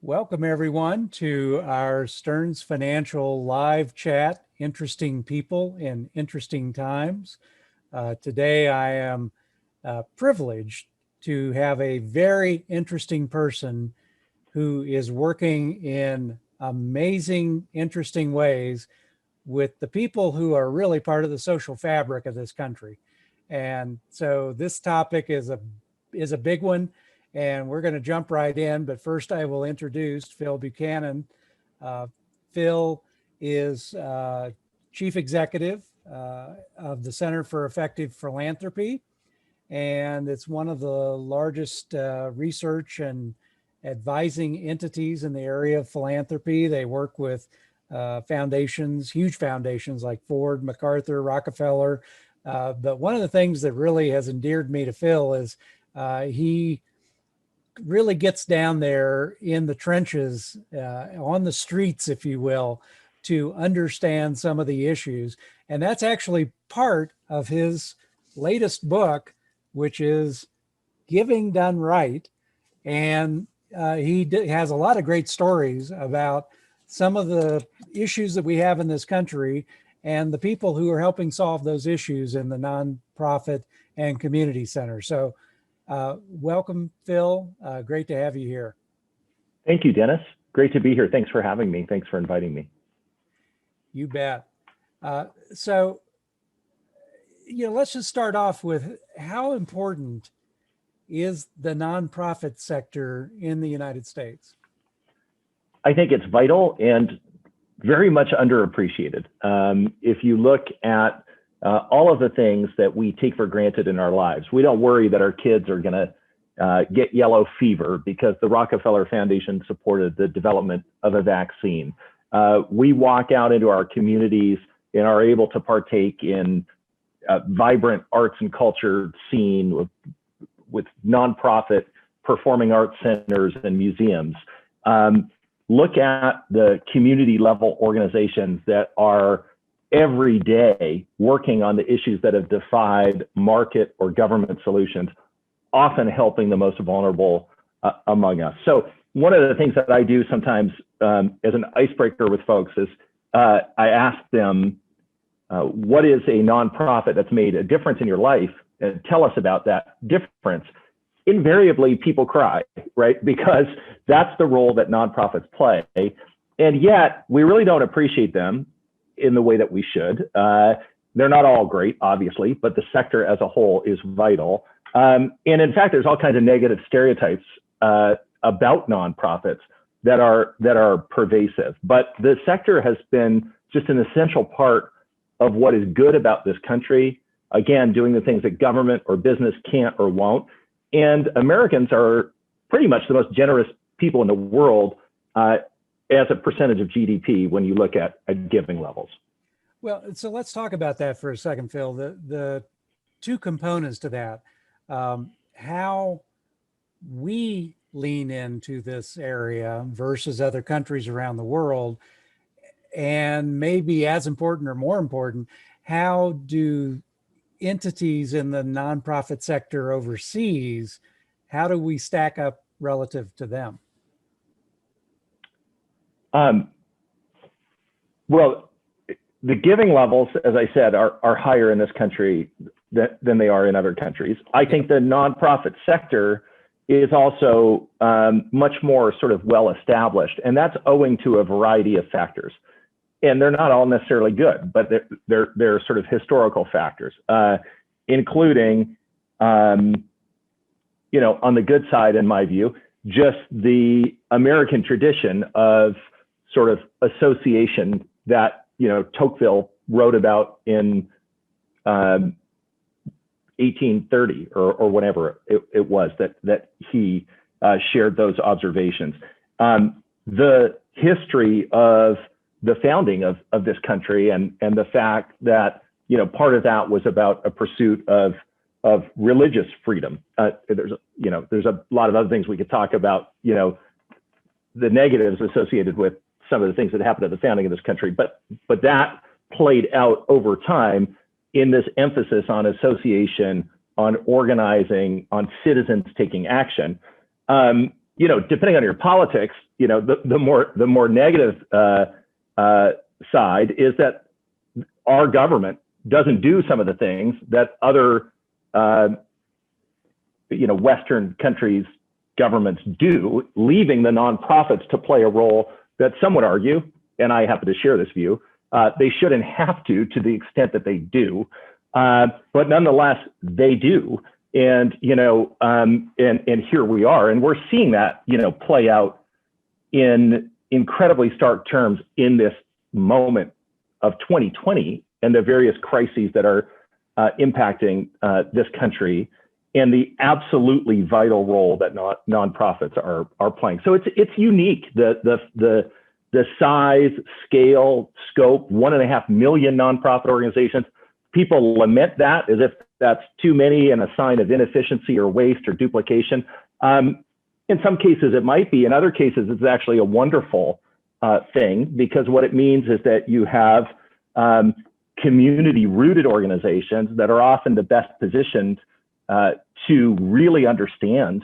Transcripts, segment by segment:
Welcome everyone to our Stearns Financial live chat, Interesting People in Interesting Times. Today I am privileged to have a very interesting person who is working in amazing, interesting ways with the people who are really part of the social fabric of this country. And so this topic is a big one. And we're going to jump right in, but first I will introduce Phil Buchanan. Phil is Chief Executive of the Center for Effective Philanthropy, and it's one of the largest research and advising entities in the area of philanthropy. They work with foundations, huge foundations like Ford, MacArthur, Rockefeller. But one of the things that really has endeared me to Phil is he really gets down there in the trenches, on the streets, if you will, to understand some of the issues. And that's actually part of his latest book, which is Giving Done Right. And he has a lot of great stories about some of the issues that we have in this country and the people who are helping solve those issues in the nonprofit and community center. So welcome, Phil. Great to have you here. Thank you, Dennis. Great to be here. Thanks for having me. Thanks for inviting me. You bet. So, let's just start off with how important is the nonprofit sector in the United States? I think it's vital and very much underappreciated. If you look at all of the things that we take for granted in our lives. We don't worry that our kids are going to get yellow fever because the Rockefeller Foundation supported the development of a vaccine. We walk out into our communities and are able to partake in vibrant arts and culture scene with nonprofit performing arts centers and museums. Look at the community level organizations that are every day working on the issues that have defied market or government solutions, often helping the most vulnerable among us. So one of the things that I do sometimes as an icebreaker with folks is I ask them, what is a nonprofit that's made a difference in your life? And tell us about that difference. Invariably, people cry, right? Because that's the role that nonprofits play. And yet we really don't appreciate them in the way that we should. They're not all great, obviously, but the sector as a whole is vital. And in fact, there's all kinds of negative stereotypes about nonprofits that are pervasive. But the sector has been just an essential part of what is good about this country. Again, doing the things that government or business can't or won't. And Americans are pretty much the most generous people in the world as a percentage of GDP when you look at giving levels. Well, so let's talk about that for a second, Phil. The two components to that, how we lean into this area versus other countries around the world, and maybe as important or more important, how do entities in the nonprofit sector overseas, how do we stack up relative to them? Well, the giving levels, as I said, are higher in this country than they are in other countries. I think the nonprofit sector is also much more sort of well established, and that's owing to a variety of factors. And they're not all necessarily good, but they're sort of historical factors, including, on the good side, in my view, just the American tradition of sort of association that, Tocqueville wrote about in 1830 or whatever it was that he shared those observations. The history of the founding of this country and the fact that, part of that was about a pursuit of religious freedom. There's a lot of other things we could talk about, the negatives associated with some of the things that happened at the founding of this country, but that played out over time in this emphasis on association, on organizing, on citizens taking action. depending on your politics, the more negative side is that our government doesn't do some of the things that other Western countries' governments do, leaving the nonprofits to play a role that some would argue, and I happen to share this view, they shouldn't have to the extent that they do, but nonetheless they do. And and here we are, and we're seeing that play out in incredibly stark terms in this moment of 2020 and the various crises that are impacting this country, and the absolutely vital role that nonprofits are playing. So it's unique. The size, scale, scope, 1.5 million nonprofit organizations. People lament that as if that's too many and a sign of inefficiency or waste or duplication. In some cases it might be. In other cases, it's actually a wonderful thing, because what it means is that you have community-rooted organizations that are often the best positioned to really understand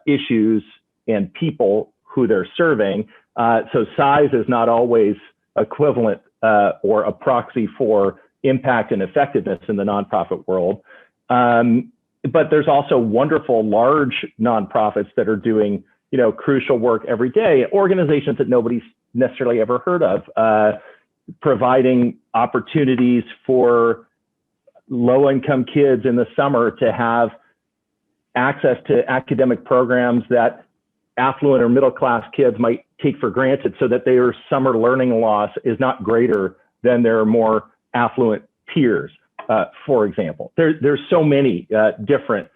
issues and people who they're serving. So size is not always equivalent or a proxy for impact and effectiveness in the nonprofit world. But there's also wonderful large nonprofits that are doing crucial work every day, organizations that nobody's necessarily ever heard of, providing opportunities for low-income kids in the summer to have access to academic programs that affluent or middle-class kids might take for granted, so that their summer learning loss is not greater than their more affluent peers, for example. There's so many different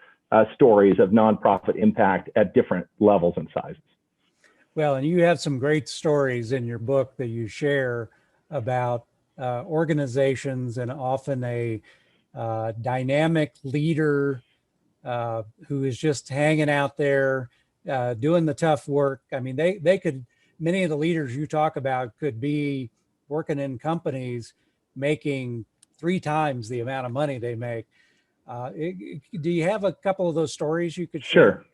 stories of nonprofit impact at different levels and sizes. Well, and you have some great stories in your book that you share about organizations, and often a dynamic leader who is just hanging out there doing the tough work. I mean, they could, many of the leaders you talk about could be working in companies making 3 times the amount of money they make. Do you have a couple of those stories you could share? Sure.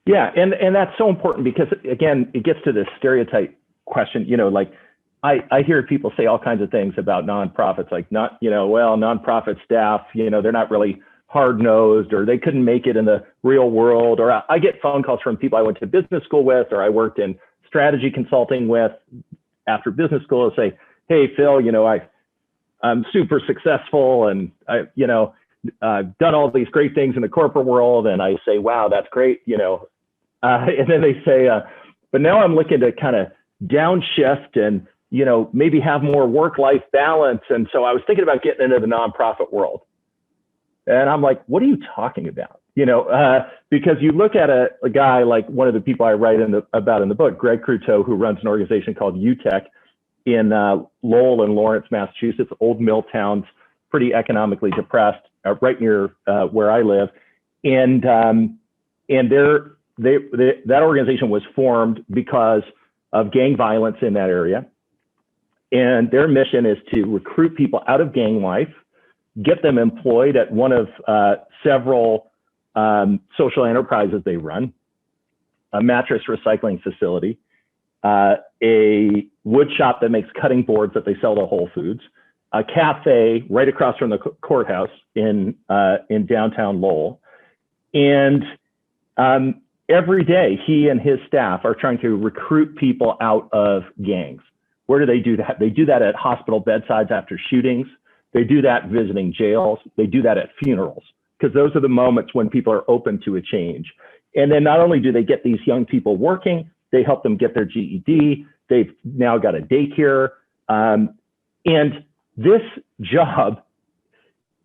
Yeah, and that's so important, because again, it gets to this stereotype question. Like I hear people say all kinds of things about nonprofits, like nonprofit staff, they're not really hard-nosed, or they couldn't make it in the real world. Or I get phone calls from people I went to business school with, or I worked in strategy consulting with after business school, and say, hey, Phil, I'm super successful, and I've done all these great things in the corporate world. And I say, wow, that's great. And then they say, but now I'm looking to kind of downshift and, maybe have more work-life balance. And so I was thinking about getting into the nonprofit world. And I'm like, what are you talking about? Because you look at a guy like one of the people I write about in the book, Greg Cruteau, who runs an organization called UTEC in Lowell and Lawrence, Massachusetts, old mill towns, pretty economically depressed, right near where I live. And that organization was formed because of gang violence in that area. And their mission is to recruit people out of gang life, get them employed at one of several social enterprises they run, a mattress recycling facility, a wood shop that makes cutting boards that they sell to Whole Foods, a cafe right across from the courthouse in downtown Lowell. And every day, he and his staff are trying to recruit people out of gangs. Where do they do that? They do that at hospital bedsides after shootings. They do that visiting jails. They do that at funerals, because those are the moments when people are open to a change. And then not only do they get these young people working, they help them get their GED. They've now got a daycare. And this job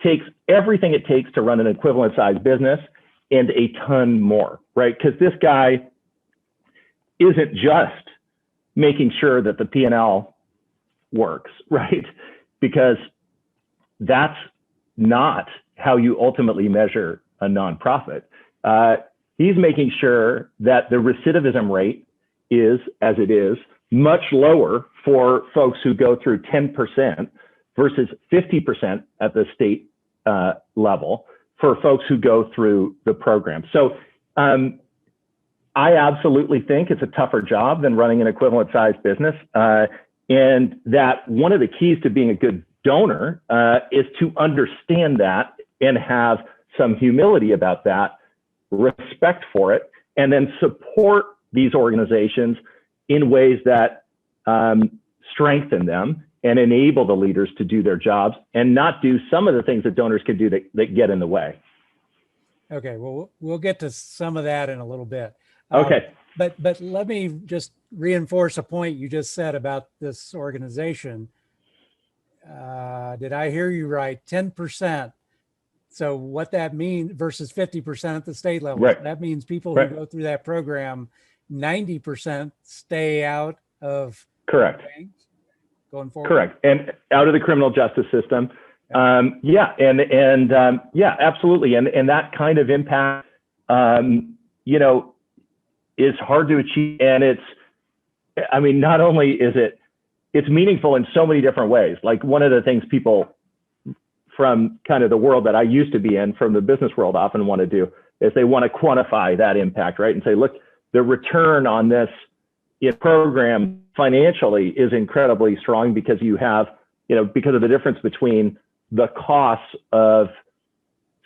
takes everything it takes to run an equivalent sized business and a ton more, right? Because this guy isn't just making sure that the P&L works, right? Because that's not how you ultimately measure a nonprofit. He's making sure that the recidivism rate is, as it is, much lower for folks who go through 10% versus 50% at the state level for folks who go through the program. So I absolutely think it's a tougher job than running an equivalent sized business. And that one of the keys to being a good donor is to understand that and have some humility about that, respect for it, and then support these organizations in ways that strengthen them and enable the leaders to do their jobs and not do some of the things that donors can do that get in the way. Okay, well, we'll get to some of that in a little bit. Okay. But let me just reinforce a point you just said about this organization. Did I hear you right? 10%. So what that means versus 50% at the state level, Right. that means people who go through that program, 90% stay out of Correct. banks going forward. Correct. And out of the criminal justice system. Yeah. Yeah, absolutely. And that kind of impact, you know, is hard to achieve. And not only is it's meaningful in so many different ways. Like one of the things people from kind of the world that I used to be in, from the business world, often want to do is they want to quantify that impact, right? And say, look, the return on this program financially is incredibly strong because you have, because of the difference between the costs of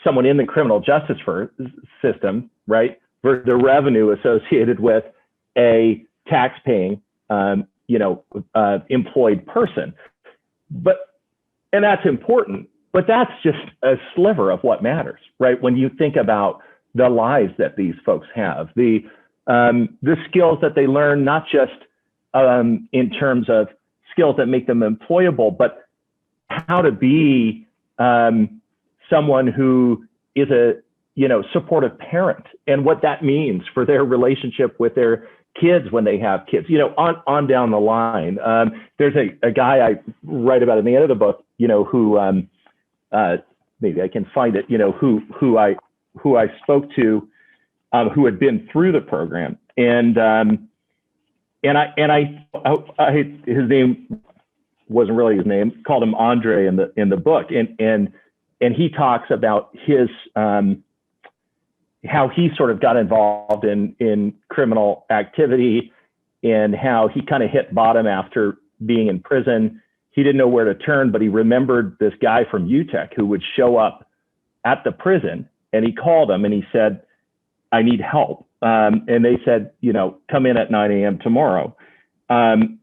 someone in the criminal justice system, right, versus the revenue associated with a tax-paying, employed person. And that's important, but that's just a sliver of what matters, right? When you think about the lives that these folks have, the skills that they learn, not just in terms of skills that make them employable, but how to be someone who is a supportive parent, and what that means for their relationship with their kids when they have kids, on down the line. There's a guy I write about in the end of the book, who maybe I can find it, who I spoke to, who had been through the program, and his name wasn't really his name, called him Andre in the book, and he talks about his how he sort of got involved in criminal activity, and how he kind of hit bottom after being in prison. He didn't know where to turn, but he remembered this guy from UTEC who would show up at the prison, and he called him and he said, "I need help." And they said, "Come in at 9 a.m. tomorrow." And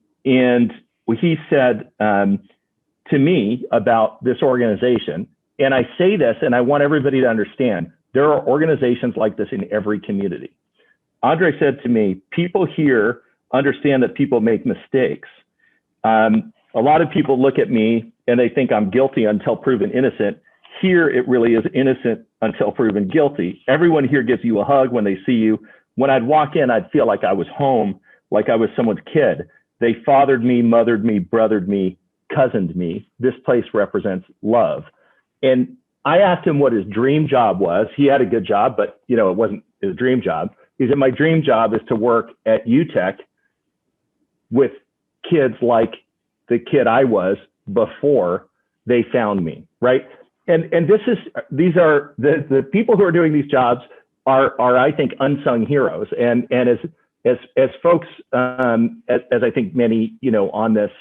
he said to me about this organization, and I say this, and I want everybody to understand, there are organizations like this in every community. Andre said to me, people here understand that people make mistakes. A lot of people look at me and they think I'm guilty until proven innocent. Here, it really is innocent until proven guilty. Everyone here gives you a hug when they see you. When I'd walk in, I'd feel like I was home, like I was someone's kid. They fathered me, mothered me, brothered me, cousined me. This place represents love. And I asked him what his dream job was. He had a good job, but it wasn't his dream job. He said, "My dream job is to work at UTEC with kids like the kid I was before they found me," right? And these are the people who are doing these jobs are I think unsung heroes. And as folks, as I think many on this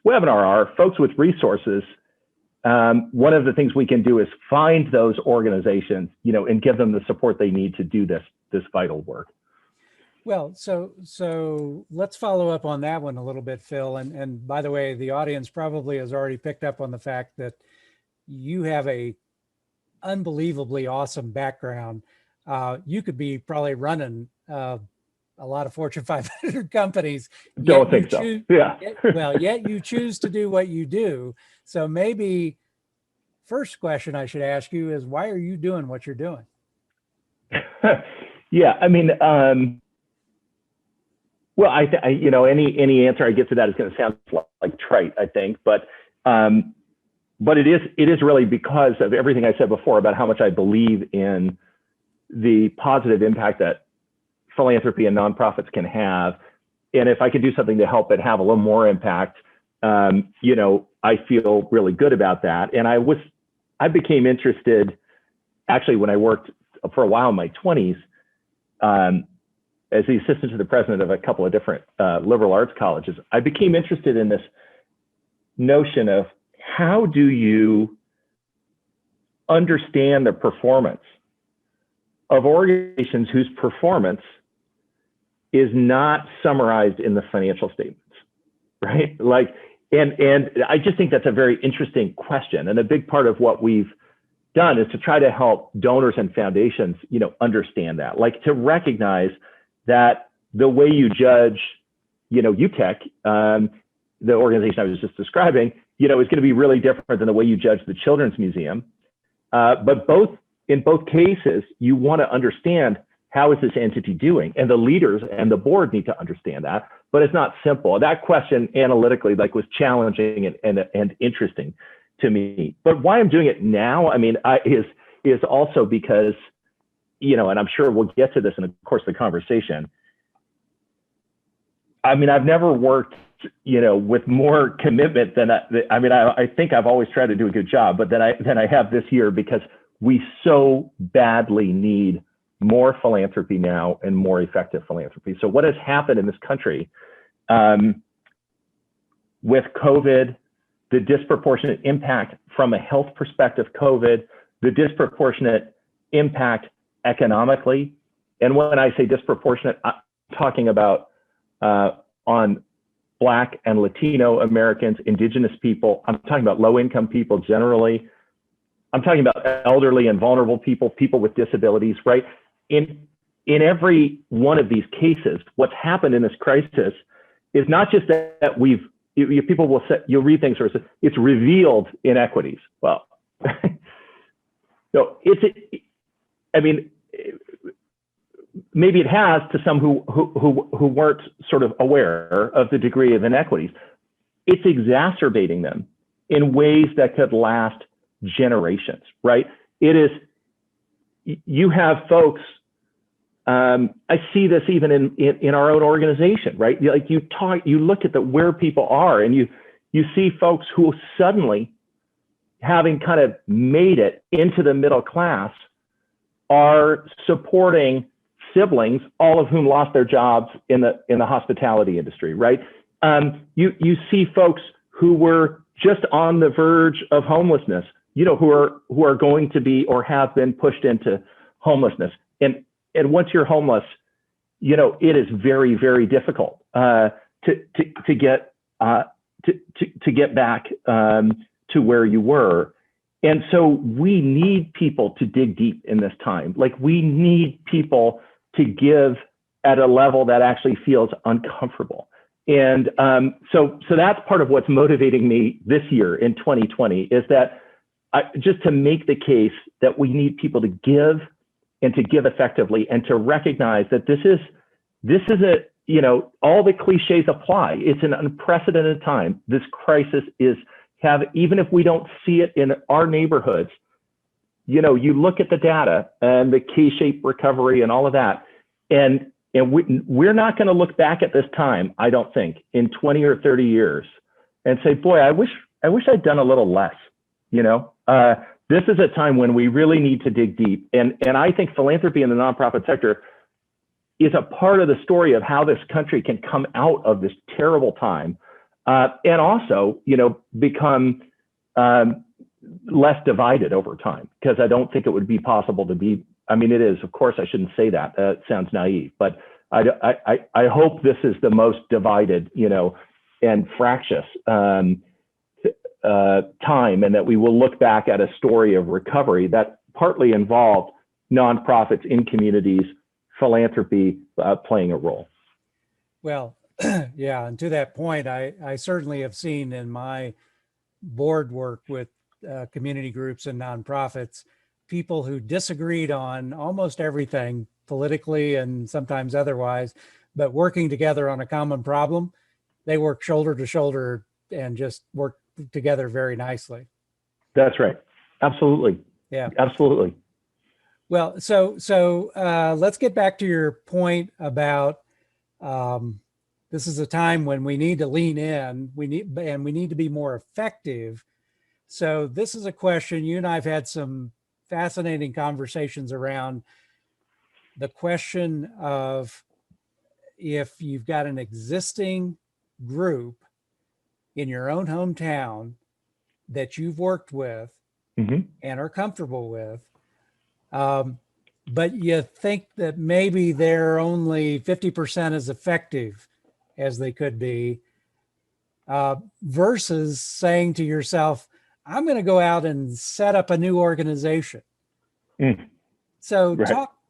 webinar are, folks with resources. One of the things we can do is find those organizations, and give them the support they need to do this vital work. Well, so let's follow up on that one a little bit, Phil. And by the way, the audience probably has already picked up on the fact that you have a unbelievably awesome background. You could be probably running a lot of Fortune 500 companies. Don't think so. Yeah. Yet you choose to do what you do. So maybe first question I should ask you is, why are you doing what you're doing? Yeah, well, any answer I get to that is going to sound like trite, I think, but it is really because of everything I said before about how much I believe in the positive impact that philanthropy and nonprofits can have. And if I could do something to help it have a little more impact, I feel really good about that. And I became interested, actually, when I worked for a while in my 20s, as the assistant to the president of a couple of different liberal arts colleges, I became interested in this notion of how do you understand the performance of organizations whose performance is not summarized in the financial statements, right? Like, and I just think that's a very interesting question. And a big part of what we've done is to try to help donors and foundations, understand that, like to recognize that the way you judge, UTech, the organization I was just describing, is going to be really different than the way you judge the Children's Museum. But in both cases, you want to understand how is this entity doing, and the leaders and the board need to understand that. But it's not simple. That question analytically, was challenging and interesting to me. But why I'm doing it now, is also because, and I'm sure we'll get to this in the course of the conversation. I've never worked, with more commitment than I think I've always tried to do a good job, but than I have this year, because we so badly need more philanthropy now and more effective philanthropy. So what has happened in this country with COVID, the disproportionate impact from a health perspective, COVID, the disproportionate impact economically. And when I say disproportionate, I'm talking about on Black and Latino Americans, Indigenous people. I'm talking about low-income people generally. I'm talking about elderly and vulnerable people, people with disabilities, right? In every one of these cases, what's happened in this crisis is not just that people will say, you'll read things where it's revealed inequities. Well, no, maybe it has to some who weren't sort of aware of the degree of inequities. It's exacerbating them in ways that could last generations, right? It is, you have folks, I see this even in our own organization, right? Like you look at where people are, and you see folks who suddenly, having kind of made it into the middle class, are supporting siblings, all of whom lost their jobs in the hospitality industry, right? You see folks who were just on the verge of homelessness, who are going to be or have been pushed into homelessness. And once you're homeless, it is very, very difficult to get back to where you were. And so we need people to dig deep in this time. Like, we need people to give at a level that actually feels uncomfortable. And so that's part of what's motivating me this year in 2020, is that just to make the case that we need people to give, and to give effectively, and to recognize that this is all the cliches apply. It's an unprecedented time. This crisis even if we don't see it in our neighborhoods, you look at the data and the K-shaped recovery and all of that, and we're not going to look back at this time, I don't think, in 20 or 30 years and say, boy, I wish I'd done a little less. This is a time when we really need to dig deep. And I think philanthropy in the nonprofit sector is a part of the story of how this country can come out of this terrible time, and also, become less divided over time, because I don't think it would be possible to be, it is, of course, I shouldn't say that, it sounds naive, but I hope this is the most divided, and fractious time, and that we will look back at a story of recovery that partly involved nonprofits in communities, philanthropy playing a role. Well, yeah, and to that point, I certainly have seen in my board work with community groups and nonprofits, people who disagreed on almost everything politically and sometimes otherwise, but working together on a common problem, they work shoulder to shoulder and just work together very nicely. That's right. Absolutely. Yeah, absolutely. Well, so let's get back to your point about this is a time when we need to lean in, we need to be more effective. So this is a question, you and I have had some fascinating conversations around the question of if you've got an existing group in your own hometown that you've worked with and are comfortable with, but you think that maybe they're only 50% as effective as they could be, versus saying to yourself, I'm going to go out and set up a new organization. So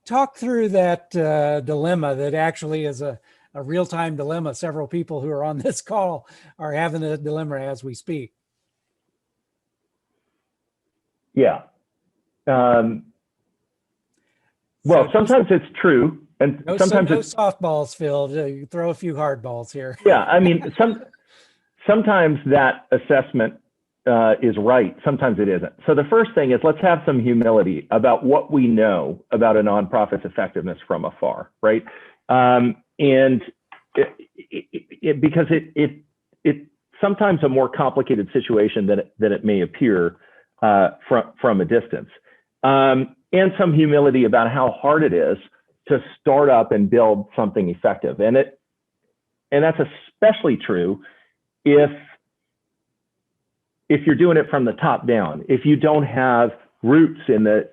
talk through that dilemma that actually is a real-time dilemma. Several people who are on this call are having a dilemma as we speak. Yeah. Well, sometimes it's true, and sometimes it's softballs, Phil. You throw a few hard balls here. Yeah, I mean, sometimes that assessment is right. Sometimes it isn't. So the first thing is, let's have some humility about what we know about a nonprofit's effectiveness from afar, right? And because it's sometimes a more complicated situation than it may appear from a distance. And some humility about how hard it is to start up and build something effective. And that's especially true if you're doing it from the top down, if you don't have roots in the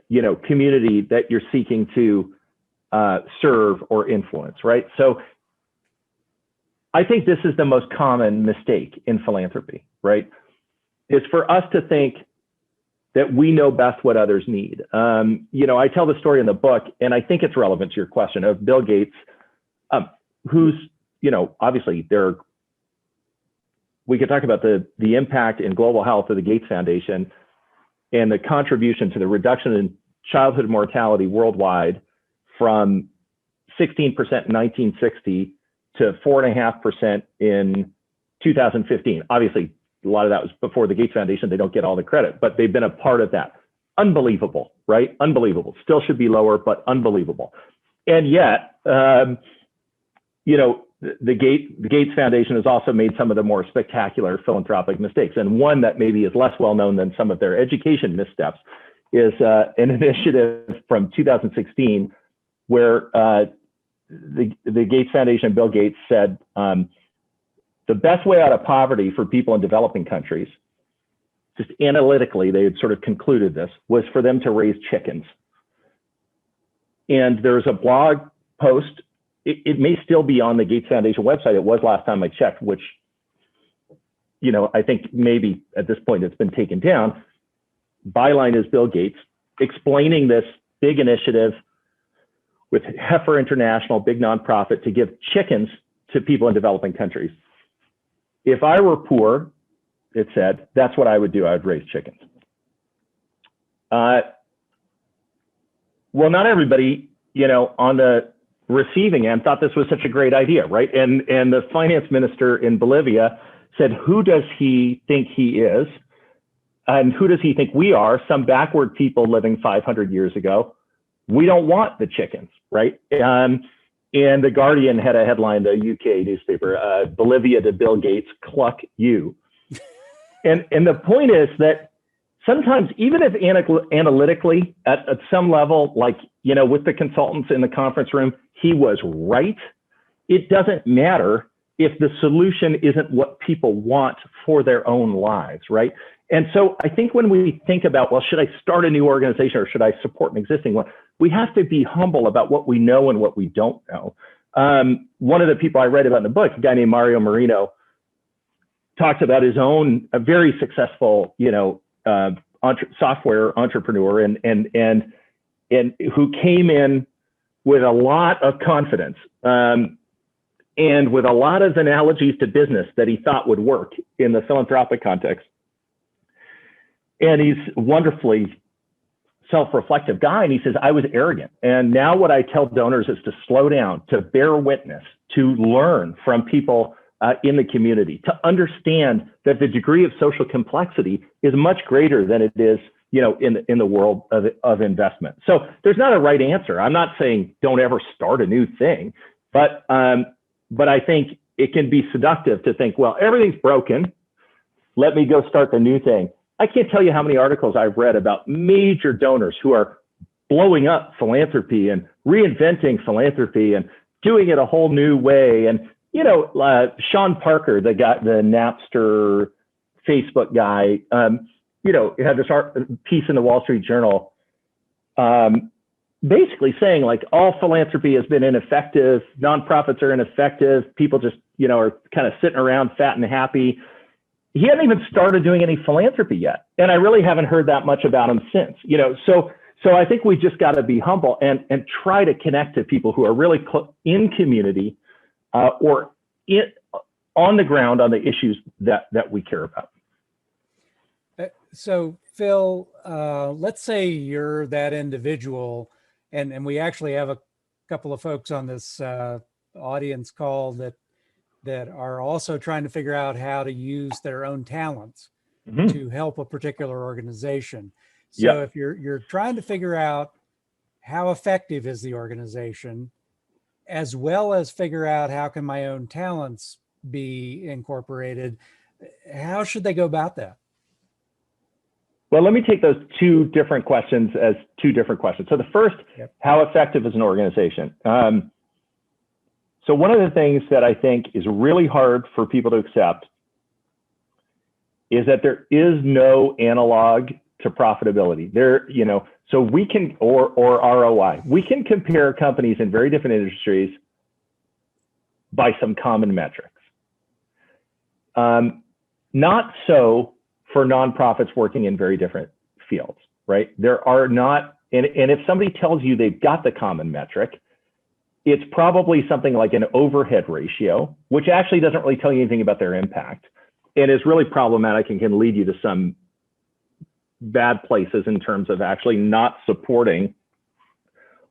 community that you're seeking to serve or influence, right? So I think this is the most common mistake in philanthropy, right? Is for us to think that we know best what others need. I tell the story in the book, and I think it's relevant to your question, of Bill Gates, who's, obviously we could talk about the impact in global health of the Gates Foundation and the contribution to the reduction in childhood mortality worldwide from 16% in 1960 to 4.5% in 2015. Obviously, a lot of that was before the Gates Foundation. They don't get all the credit, but they've been a part of that. Unbelievable, right? Unbelievable. Still should be lower, but unbelievable. And yet, the Gates Foundation has also made some of the more spectacular philanthropic mistakes. And one that maybe is less well known than some of their education missteps is an initiative from 2016 where the Gates Foundation and Bill Gates said, the best way out of poverty for people in developing countries, just analytically, they had sort of concluded this, was for them to raise chickens. And there's a blog post, it may still be on the Gates Foundation website. It was last time I checked, which, I think maybe at this point it's been taken down. Byline is Bill Gates explaining this big initiative with Heifer International, big nonprofit, to give chickens to people in developing countries. If I were poor, it said, that's what I would do. I would raise chickens. Well, not everybody, on the receiving end thought this was such a great idea, right? And the finance minister in Bolivia said, who does he think he is? And who does he think we are? Some backward people living 500 years ago. We don't want the chickens, right? And The Guardian had a headline, the UK newspaper, Bolivia to Bill Gates, cluck you. And the point is that sometimes, even if analytically at some level, like, with the consultants in the conference room, he was right, it doesn't matter if the solution isn't what people want for their own lives, right? And so I think when we think about, well, should I start a new organization or should I support an existing one? We have to be humble about what we know and what we don't know. One of the people I read about in the book, a guy named Mario Marino, talks about his own, a very successful, software entrepreneur and who came in with a lot of confidence and with a lot of analogies to business that he thought would work in the philanthropic context. And he's a wonderfully self-reflective guy. And he says, I was arrogant. And now what I tell donors is to slow down, to bear witness, to learn from people in the community, to understand that the degree of social complexity is much greater than it is, in the world of investment. So there's not a right answer. I'm not saying don't ever start a new thing, but I think it can be seductive to think, well, everything's broken. Let me go start the new thing. I can't tell you how many articles I've read about major donors who are blowing up philanthropy and reinventing philanthropy and doing it a whole new way. And, Sean Parker, the Napster Facebook guy, had this piece in the Wall Street Journal, basically saying like all philanthropy has been ineffective, nonprofits are ineffective, people just, are kind of sitting around fat and happy. He hadn't even started doing any philanthropy yet. And I really haven't heard that much about him since, so I think we just got to be humble and try to connect to people who are really in community or on the ground on the issues that we care about. So Phil, let's say you're that individual, and we actually have a couple of folks on this audience call that are also trying to figure out how to use their own talents to help a particular organization. So if you're trying to figure out how effective is the organization, as well as figure out how can my own talents be incorporated, how should they go about that? Well, let me take those two different questions as two different questions. So the first, how effective is an organization? So one of the things that I think is really hard for people to accept is that there is no analog to profitability. So we can, or ROI, we can compare companies in very different industries by some common metrics. Not so for nonprofits working in very different fields, right? There are not, and if somebody tells you they've got the common metric, it's probably something like an overhead ratio, which actually doesn't really tell you anything about their impact and is really problematic and can lead you to some bad places in terms of actually not supporting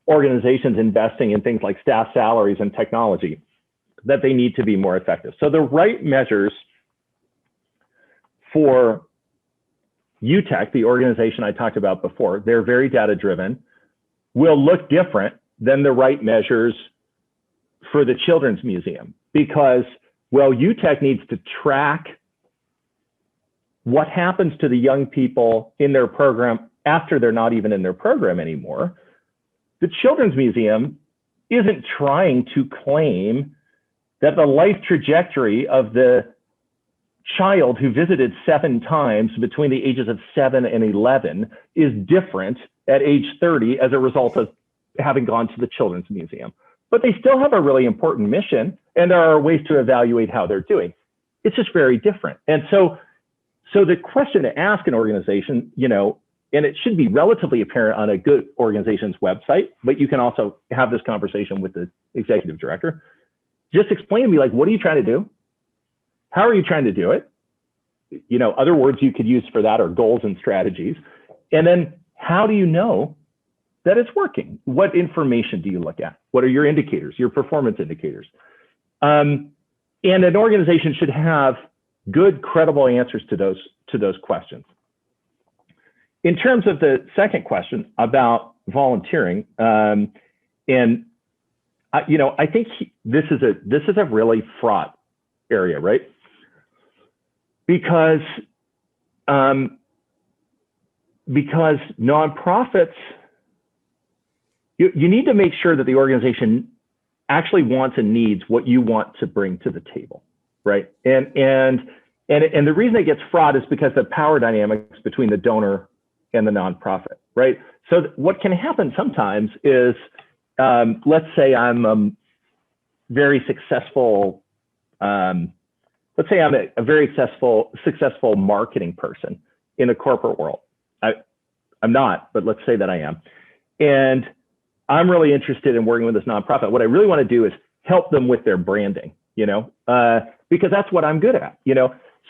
organizations investing in things like staff salaries and technology that they need to be more effective. So the right measures for UTech, the organization I talked about before, they're very data driven, will look different than the right measures for the Children's Museum because, well, UTech needs to track what happens to the young people in their program after they're not even in their program anymore. The Children's Museum isn't trying to claim that the life trajectory of the child who visited 7 times between the ages of 7 and 11 is different at age 30 as a result of having gone to the Children's Museum. But they still have a really important mission, and there are ways to evaluate how they're doing. It's just very different. And so the question to ask an organization, and it should be relatively apparent on a good organization's website, but you can also have this conversation with the executive director. Just explain to me, like, what are you trying to do? How are you trying to do it? Other words you could use for that are goals and strategies. And then how do you know that it's working? What information do you look at? What are your indicators, your performance indicators? And an organization should have good, credible answers to those questions. In terms of the second question about volunteering, I think this is a really fraught area, right? Because nonprofits, you need to make sure that the organization actually wants and needs what you want to bring to the table, right? And the reason it gets fraught is because the power dynamics between the donor and the nonprofit, right? So what can happen sometimes is, let's say I'm very successful. Let's say I'm a very successful marketing person in the corporate world. I'm not, but let's say that I am. And I'm really interested in working with this nonprofit. What I really want to do is help them with their branding, because that's what I'm good at,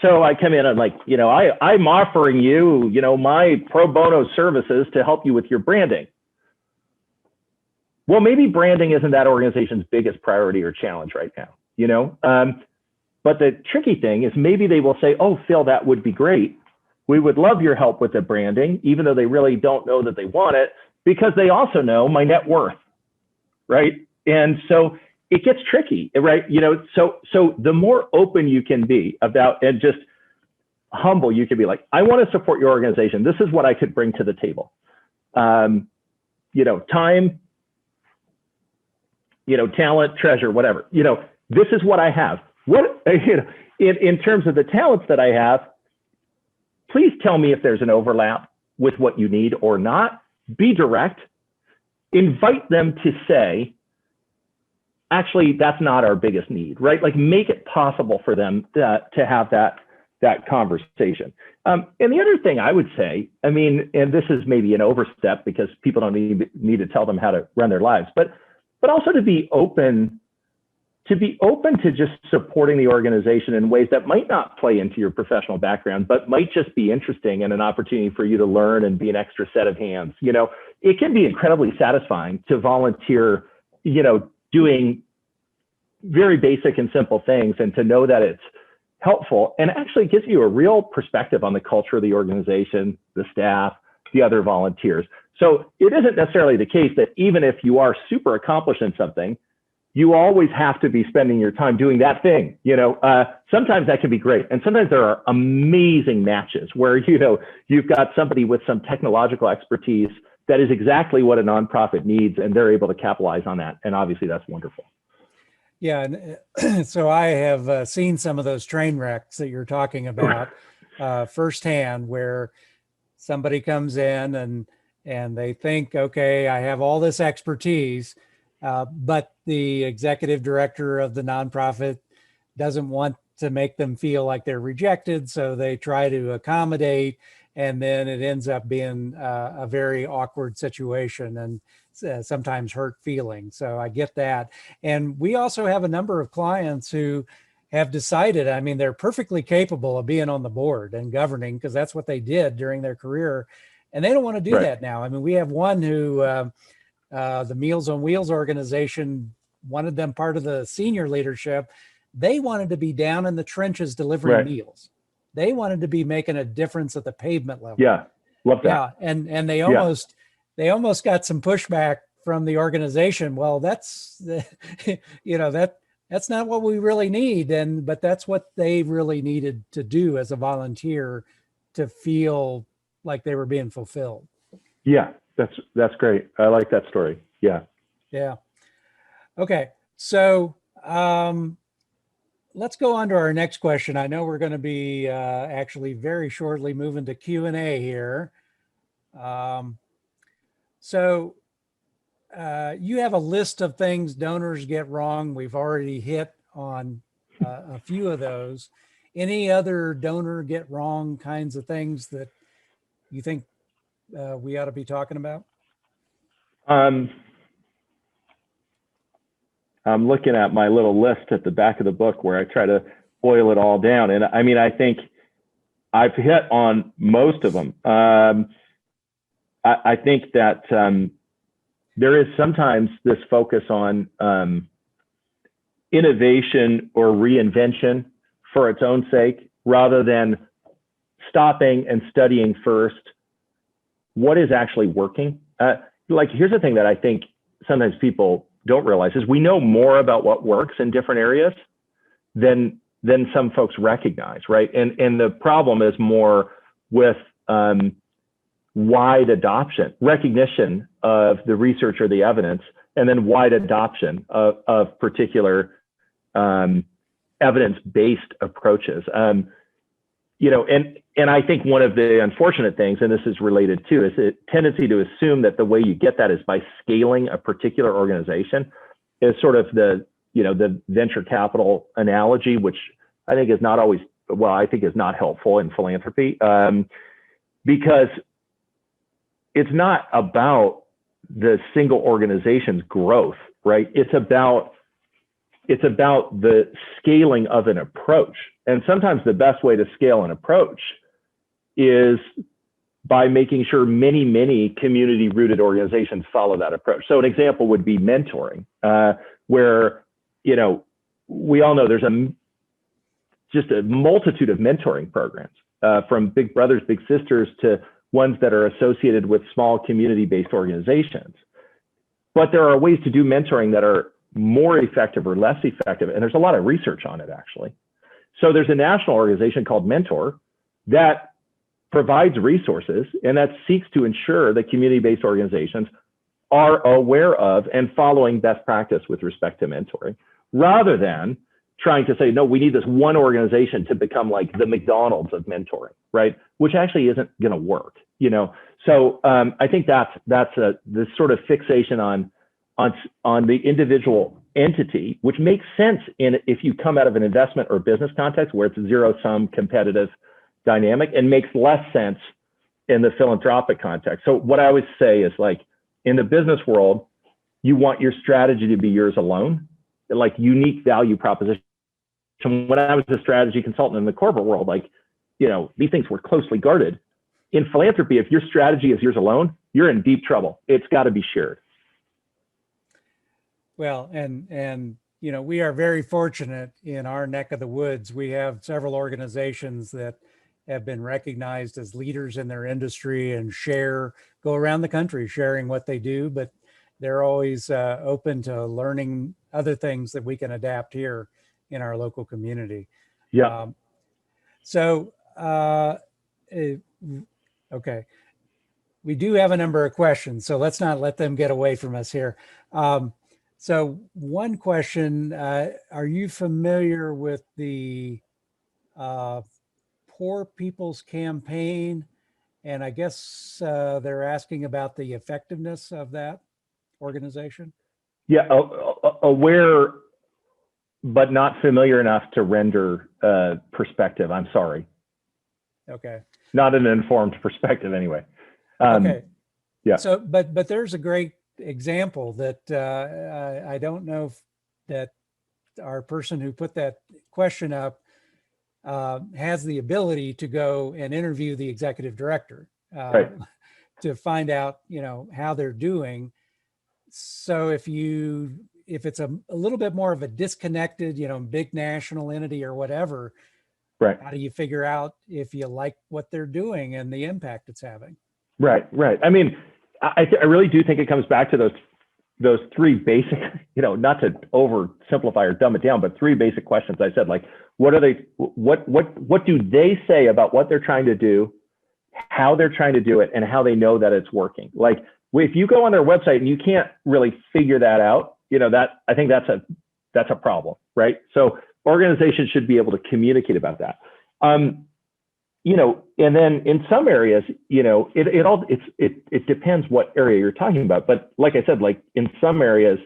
So I come in and I'm offering you, my pro bono services to help you with your branding. Well, maybe branding isn't that organization's biggest priority or challenge right now, But the tricky thing is maybe they will say, oh, Phil, that would be great. We would love your help with the branding, even though they really don't know that they want it, because they also know my net worth, right? And so it gets tricky, right? So the more open you can be about and just humble, you can be like, I want to support your organization. This is what I could bring to the table. Time, talent, treasure, whatever. This is what I have. What, in terms of the talents that I have, please tell me if there's an overlap with what you need or not. Be direct. Invite them to say, actually, that's not our biggest need, right? Like, make it possible for them to have that conversation. And the other thing I would say, and this is maybe an overstep because people don't need to tell them how to run their lives, but also to be open to just supporting the organization in ways that might not play into your professional background, but might just be interesting and an opportunity for you to learn and be an extra set of hands. It can be incredibly satisfying to volunteer, doing very basic and simple things, and to know that it's helpful and actually gives you a real perspective on the culture of the organization, the staff, the other volunteers. So it isn't necessarily the case that even if you are super accomplished in something, you always have to be spending your time doing that thing. Sometimes that can be great. And sometimes there are amazing matches where, you've got somebody with some technological expertise that is exactly what a nonprofit needs, and they're able to capitalize on that. And obviously that's wonderful. Yeah. And so I have seen some of those train wrecks that you're talking about firsthand, where somebody comes in and they think, okay, I have all this expertise, but the executive director of the nonprofit doesn't want to make them feel like they're rejected. So they try to accommodate, and then it ends up being a very awkward situation and sometimes hurt feelings. So I get that. And we also have a number of clients who have decided, they're perfectly capable of being on the board and governing, because that's what they did during their career. And they don't want to do that now. We have one who, the Meals on Wheels organization wanted them part of the senior leadership. They wanted to be down in the trenches delivering meals. They wanted to be making a difference at the pavement level. Yeah, love that. Yeah, and they almost got some pushback from the organization. Well, that's that's not what we really need, but that's what they really needed to do as a volunteer to feel like they were being fulfilled. Yeah, that's great. I like that story. Yeah. Yeah. Okay. So let's go on to our next question. I know we're going to be actually very shortly moving to Q&A here. So you have a list of things donors get wrong. We've already hit on a few of those. Any other donor get wrong kinds of things that you think we ought to be talking about? I'm looking at my little list at the back of the book where I try to boil it all down. And I think I've hit on most of them. I think that there is sometimes this focus on innovation or reinvention for its own sake, rather than stopping and studying first what is actually working. Here's the thing that I think sometimes people don't realize is we know more about what works in different areas than some folks recognize, right? And the problem is more with wide adoption, recognition of the research or the evidence, and then wide adoption of particular evidence-based approaches. And I think one of the unfortunate things, and this is related to, is a tendency to assume that the way you get that is by scaling a particular organization, is sort of the venture capital analogy, which I think is not always, I think is not helpful in philanthropy, because it's not about the single organization's growth, right? It's about the scaling of an approach. And sometimes the best way to scale an approach is by making sure many community-rooted organizations follow that approach. So an example would be mentoring, where, we all know there's just a multitude of mentoring programs, from big brothers, big sisters, to ones that are associated with small community-based organizations. But there are ways to do mentoring that are more effective or less effective. And there's a lot of research on it, actually. So there's a national organization called Mentor that provides resources and that seeks to ensure that community-based organizations are aware of and following best practice with respect to mentoring, rather than trying to say, no, we need this one organization to become like the McDonald's of mentoring, right? Which actually isn't going to work, you know? So I think that's this sort of fixation on the individual entity, which makes sense if you come out of an investment or business context where it's a zero-sum competitive dynamic, and makes less sense in the philanthropic context. So what I always say is, like, in the business world, you want your strategy to be yours alone, like unique value proposition. When I was a strategy consultant in the corporate world, like, you know, these things were closely guarded. In philanthropy, if your strategy is yours alone, you're in deep trouble. It's got to be shared. Well, and you know, we are very fortunate in our neck of the woods. We have several organizations that have been recognized as leaders in their industry and go around the country sharing what they do, but they're always open to learning other things that we can adapt here in our local community. Yeah. Okay. We do have a number of questions, so let's not let them get away from us here. So one question, are you familiar with the Poor People's Campaign? And I guess they're asking about the effectiveness of that organization. Yeah, aware, but not familiar enough to render perspective. I'm sorry. Okay. Not an informed perspective anyway. Okay. Yeah. So, but there's a great example that I don't know if that our person who put that question up has the ability to go and interview the executive director Right. to find out, you know, how they're doing. So if it's a little bit more of a disconnected, you know, big national entity or whatever, right, how do you figure out if you like what they're doing and the impact it's having? Right. I mean, I really do think it comes back to those three basic, you know, not to oversimplify or dumb it down, but three basic questions. I said, like, what do they say about what they're trying to do, how they're trying to do it, and how they know that it's working? Like, if you go on their website and you can't really figure that out, you know, that I think that's a problem, right? So organizations should be able to communicate about that. You know, and then in some areas, you know, it depends what area you're talking about. But like I said, like in some areas,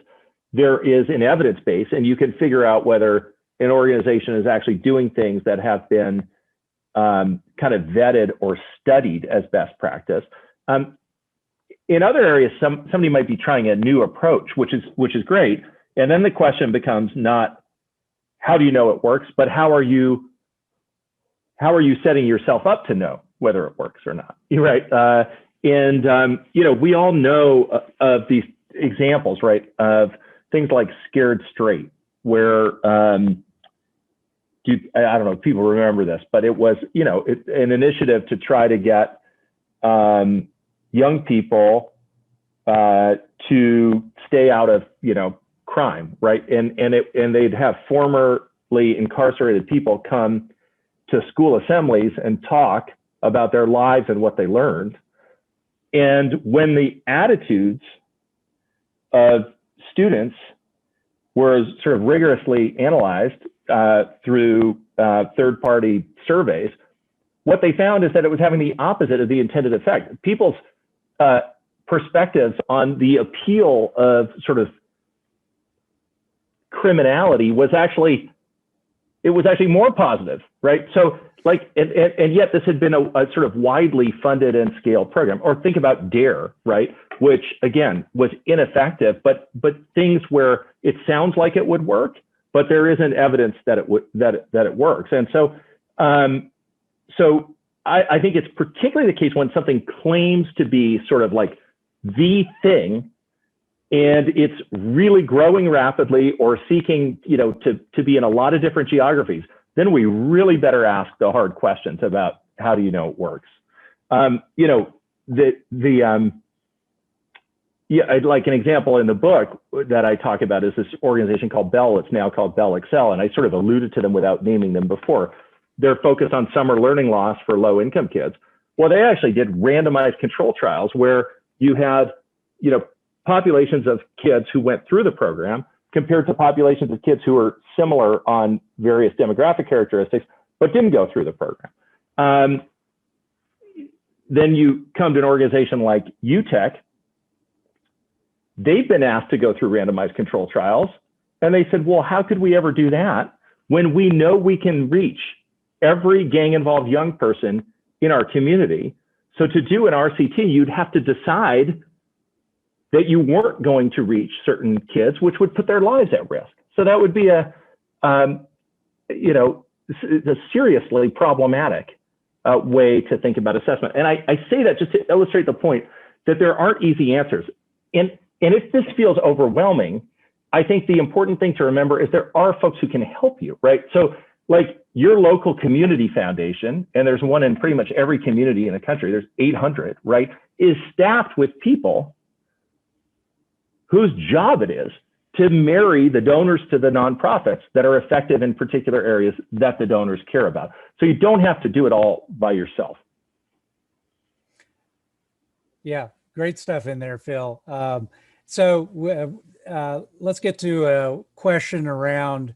there is an evidence base, and you can figure out whether an organization is actually doing things that have been kind of vetted or studied as best practice. In other areas, somebody might be trying a new approach, which is great. And then the question becomes not how do you know it works, but how are you setting yourself up to know whether it works or not? Right. You know, we all know of these examples, right, of things like Scared Straight, where I don't know if people remember this, but it was, you know, an initiative to try to get young people to stay out of, you know, crime, right? And they'd have formerly incarcerated people come to school assemblies and talk about their lives and what they learned. And when the attitudes of students were sort of rigorously analyzed through third-party surveys, what they found is that it was having the opposite of the intended effect. People's perspectives on the appeal of sort of criminality was actually more positive, right? So like, and yet this had been a sort of widely funded and scaled program. Or think about DARE, right? Which again was ineffective, but things where it sounds like it would work, but there isn't evidence that it works. And so I think it's particularly the case when something claims to be sort of like the thing, and it's really growing rapidly or seeking, you know, to be in a lot of different geographies. Then we really better ask the hard questions about how do you know it works. You know, like an example in the book that I talk about is this organization called Bell. It's now called Bell Excel, and I sort of alluded to them without naming them before. They're focused on summer learning loss for low-income kids. Well, they actually did randomized control trials where you had, you know, populations of kids who went through the program compared to populations of kids who are similar on various demographic characteristics, but didn't go through the program. Then you come to an organization like UTech. They've been asked to go through randomized control trials. And they said, well, how could we ever do that when we know we can reach every gang-involved young person in our community? So to do an RCT, you'd have to decide that you weren't going to reach certain kids, which would put their lives at risk. So that would be a seriously problematic way to think about assessment. And I say that just to illustrate the point that there aren't easy answers. And if this feels overwhelming, I think the important thing to remember is there are folks who can help you, right? So like your local community foundation, and there's one in pretty much every community in the country, there's 800, right, is staffed with people whose job it is to marry the donors to the nonprofits that are effective in particular areas that the donors care about. So you don't have to do it all by yourself. Yeah, great stuff in there, Phil. Let's get to a question around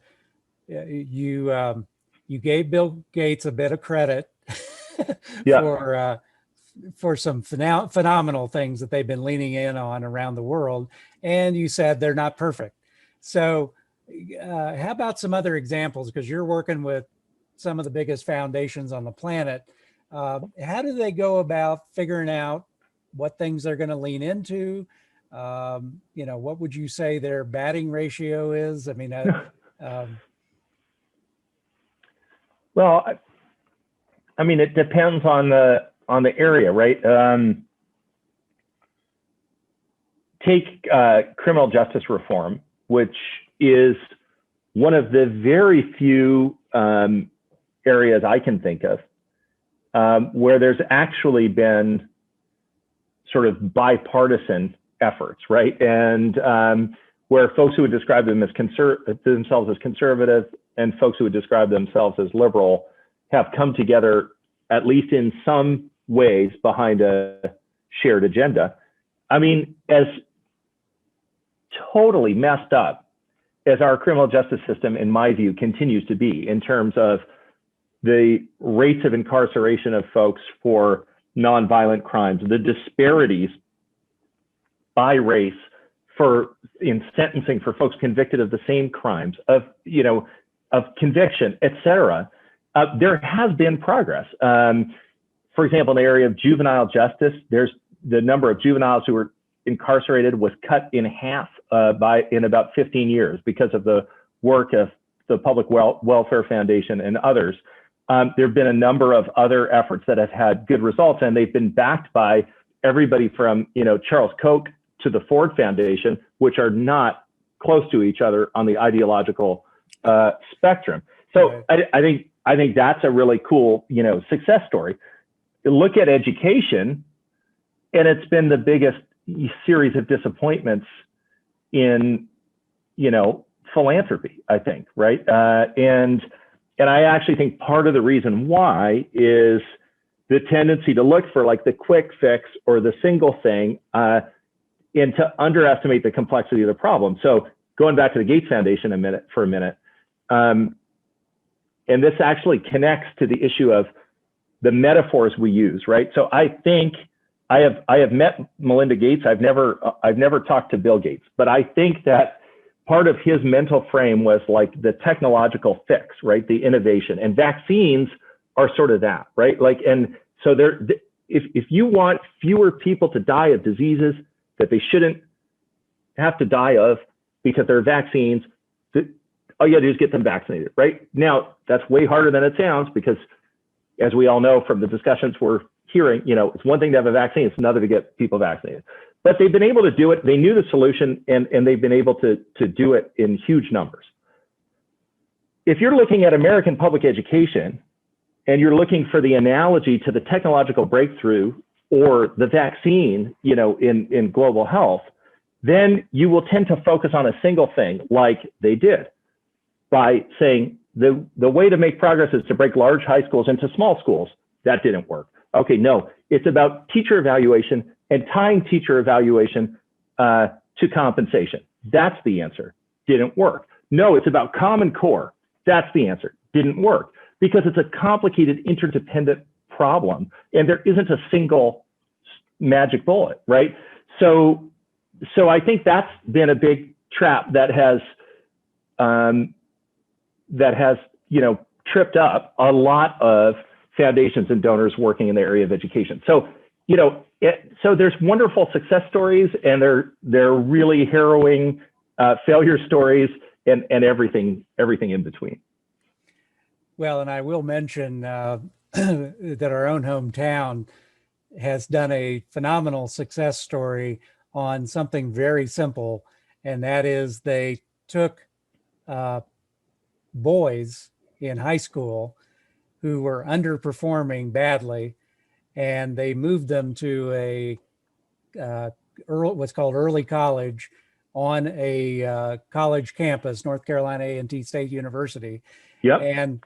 you gave Bill Gates a bit of credit for some phenomenal things that they've been leaning in on around the world. And you said they're not perfect. So how about some other examples? Because you're working with some of the biggest foundations on the planet. How do they go about figuring out what things they're going to lean into? What would you say their batting ratio is? I mean, well, I mean, it depends on the area, right? Take criminal justice reform, which is one of the very few areas I can think of where there's actually been sort of bipartisan efforts, right? And where folks who would describe themselves as conservative and folks who would describe themselves as liberal have come together, at least in some ways, behind a shared agenda. I mean, as totally messed up as our criminal justice system, in my view, continues to be in terms of the rates of incarceration of folks for nonviolent crimes, the disparities by race in sentencing for folks convicted of the same crimes, of conviction, et cetera, there has been progress. For example, in the area of juvenile justice, there's the number of juveniles who were incarcerated was cut in half in about 15 years because of the work of the Public Welfare Foundation and others. There have been a number of other efforts that have had good results, and they've been backed by everybody from Charles Koch to the Ford Foundation, which are not close to each other on the ideological spectrum. So I think that's a really cool success story. Look at education, and it's been the biggest series of disappointments in philanthropy, I think, right? And I actually think part of the reason why is the tendency to look for like the quick fix or the single thing and to underestimate the complexity of the problem. So going back to the Gates Foundation for a minute, and this actually connects to the issue of the metaphors we use, right? So I think I have met Melinda Gates. I've never talked to Bill Gates, but I think that part of his mental frame was like the technological fix, right? The innovation, and vaccines are sort of that, right? Like, and so if you want fewer people to die of diseases that they shouldn't have to die of because there are vaccines, all you gotta do is get them vaccinated, right? Now, that's way harder than it sounds because, as we all know from the discussions we're hearing, it's one thing to have a vaccine, it's another to get people vaccinated. But they've been able to do it. They knew the solution, and they've been able to do it in huge numbers. If you're looking at American public education and you're looking for the analogy to the technological breakthrough or the vaccine, in global health, then you will tend to focus on a single thing like they did by saying the way to make progress is to break large high schools into small schools. That didn't work. Okay, no, it's about teacher evaluation and tying teacher evaluation to compensation. That's the answer. Didn't work. No, it's about Common Core. That's the answer. Didn't work because it's a complicated, interdependent problem, and there isn't a single magic bullet, right? So I think that's been a big trap that has tripped up a lot of foundations and donors working in the area of education. So so there's wonderful success stories, and they're really harrowing failure stories, and everything in between. Well, and I will mention that our own hometown has done a phenomenal success story on something very simple, and that is they took boys in high school who were underperforming badly, and they moved them to what's called early college on a college campus, North Carolina A&T State University. Yep.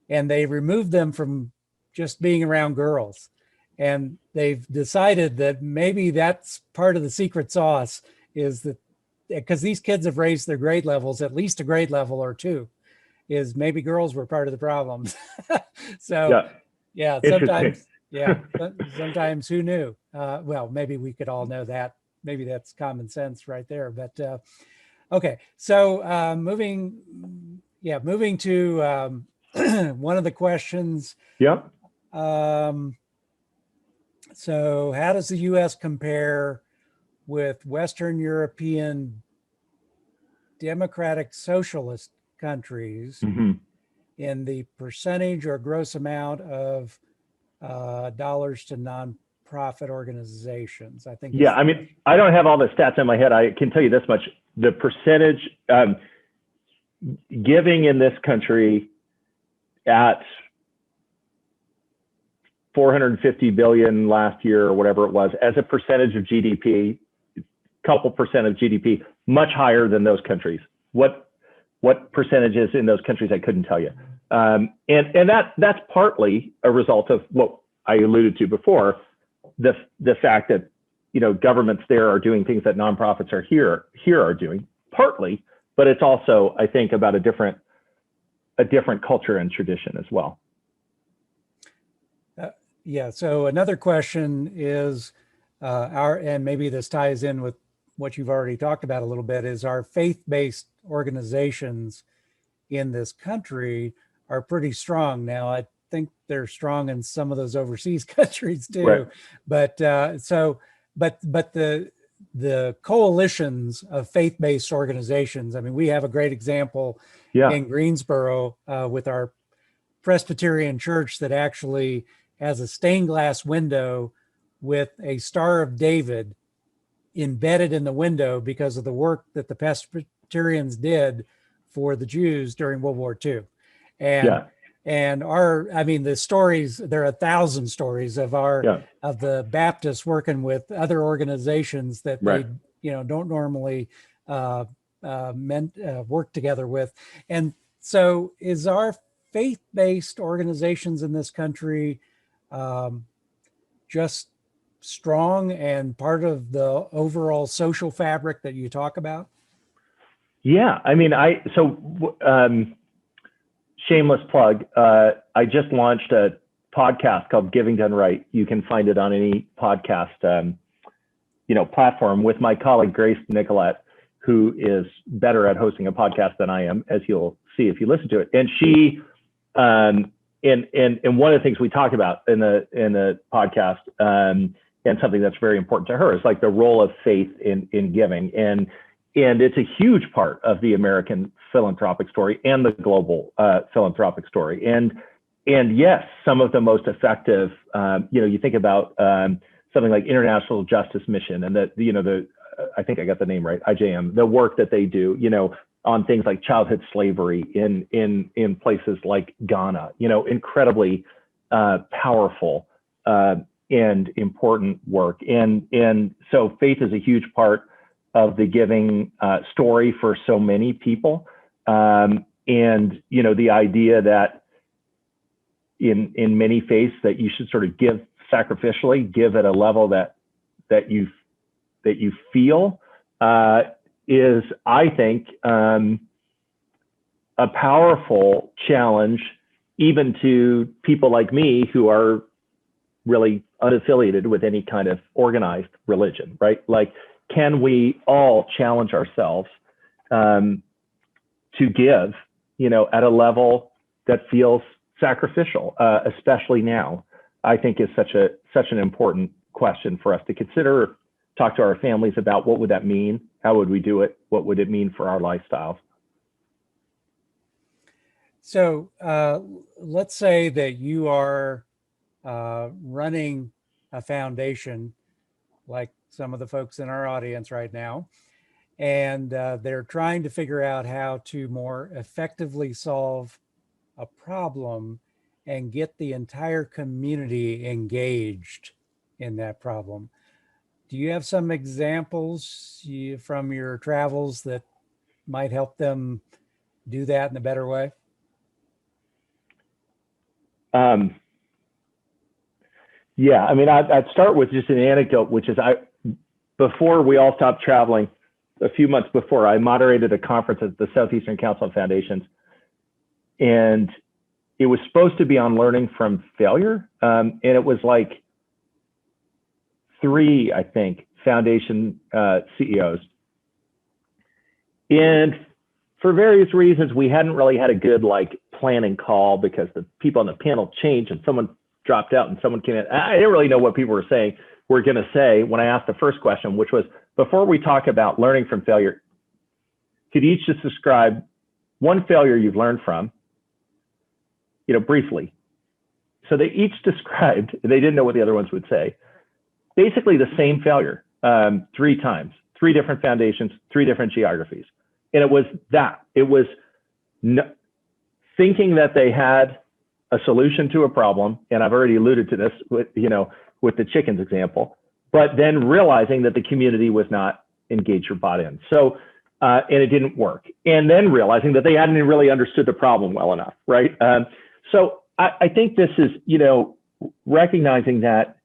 And they removed them from just being around girls. And they've decided that maybe that's part of the secret sauce, is that because these kids have raised their grade levels, at least a grade level or two, is maybe girls were part of the problem. So yeah, sometimes who knew? Well, maybe we could all know that. Maybe that's common sense right there. But okay, so moving to one of the questions. Yep. So how does the U.S. compare with Western European democratic socialist countries in the percentage or gross amount of dollars to nonprofit organizations? I think. Yeah, I mean, I don't have all the stats in my head. I can tell you this much: the percentage giving in this country at 450 billion last year or whatever it was, as a percentage of GDP, couple percent of GDP, much higher than those countries. What percentages in those countries, I couldn't tell you. And that's partly a result of what I alluded to before, the fact that governments there are doing things that nonprofits are here are doing, partly, but it's also, I think, about a different culture and tradition as well. Yeah. So another question is, and maybe this ties in with what you've already talked about a little bit, is our faith-based organizations in this country are pretty strong. Now, I think they're strong in some of those overseas countries too, right. But the coalitions of faith-based organizations, I mean, we have a great example in Greensboro with our Presbyterian church that actually has a stained glass window with a Star of David embedded in the window because of the work that the Presbyterians did for the Jews during World War II. And the stories, there are 1,000 stories of of the Baptists working with other organizations that they don't normally work together with. And so is our faith-based organizations in this country just strong and part of the overall social fabric that you talk about? Yeah, I mean, shameless plug, I just launched a podcast called Giving Done Right. You can find it on any podcast platform, with my colleague Grace Nicolette, who is better at hosting a podcast than I am, as you'll see if you listen to it. And she and one of the things we talk about in the podcast, and something that's very important to her, is like the role of faith in giving, and it's a huge part of the American philanthropic story and the global philanthropic story. And yes, some of the most effective, you think about something like International Justice Mission, and I think I got the name right, IJM, the work that they do, on things like childhood slavery in places like Ghana, incredibly powerful and important work. And so faith is a huge part of the giving story for so many people. And, the idea that in many faiths that you should sort of give sacrificially, give at a level that you feel is, I think, a powerful challenge even to people like me who are really unaffiliated with any kind of organized religion, right? Like, can we all challenge ourselves to give, at a level that feels sacrificial, especially now? I think is such an important question for us to consider, talk to our families about. What would that mean? How would we do it? What would it mean for our lifestyles? So let's say that you are running a foundation like some of the folks in our audience right now, and they're trying to figure out how to more effectively solve a problem and get the entire community engaged in that problem. Do you have some examples from your travels that might help them do that in a better way? Yeah, I mean, I'd start with just an anecdote, which is before we all stopped traveling, a few months before, I moderated a conference at the Southeastern Council of Foundations, and it was supposed to be on learning from failure, and it was like 3, I think, foundation CEOs, and for various reasons, we hadn't really had a good planning call because the people on the panel changed and someone dropped out and someone came in. I didn't really know what people were saying. We're going to say when I asked the first question, which was, before we talk about learning from failure, could you each just describe one failure you've learned from, briefly? So they each described, they didn't know what the other ones would say, basically the same failure 3 times, 3 different foundations, 3 different geographies. And it was thinking that they had a solution to a problem, and I've already alluded to this with the chickens example, but then realizing that the community was not engaged or bought in. So, and it didn't work. And then realizing that they hadn't really understood the problem well enough, right? So I think this is, recognizing that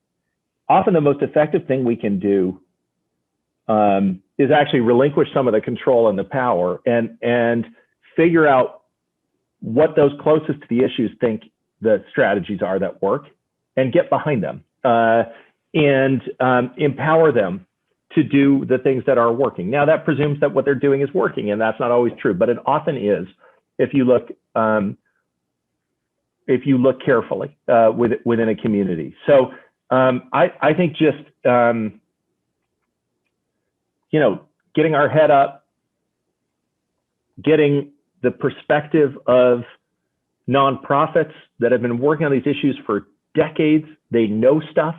often the most effective thing we can do is actually relinquish some of the control and the power and figure out what those closest to the issues think the strategies are that work, and get behind them and empower them to do the things that are working. Now, that presumes that what they're doing is working, and that's not always true, but it often is if you look carefully within a community. So I think just getting our head up, getting the perspective of nonprofits that have been working on these issues for decades, they know stuff,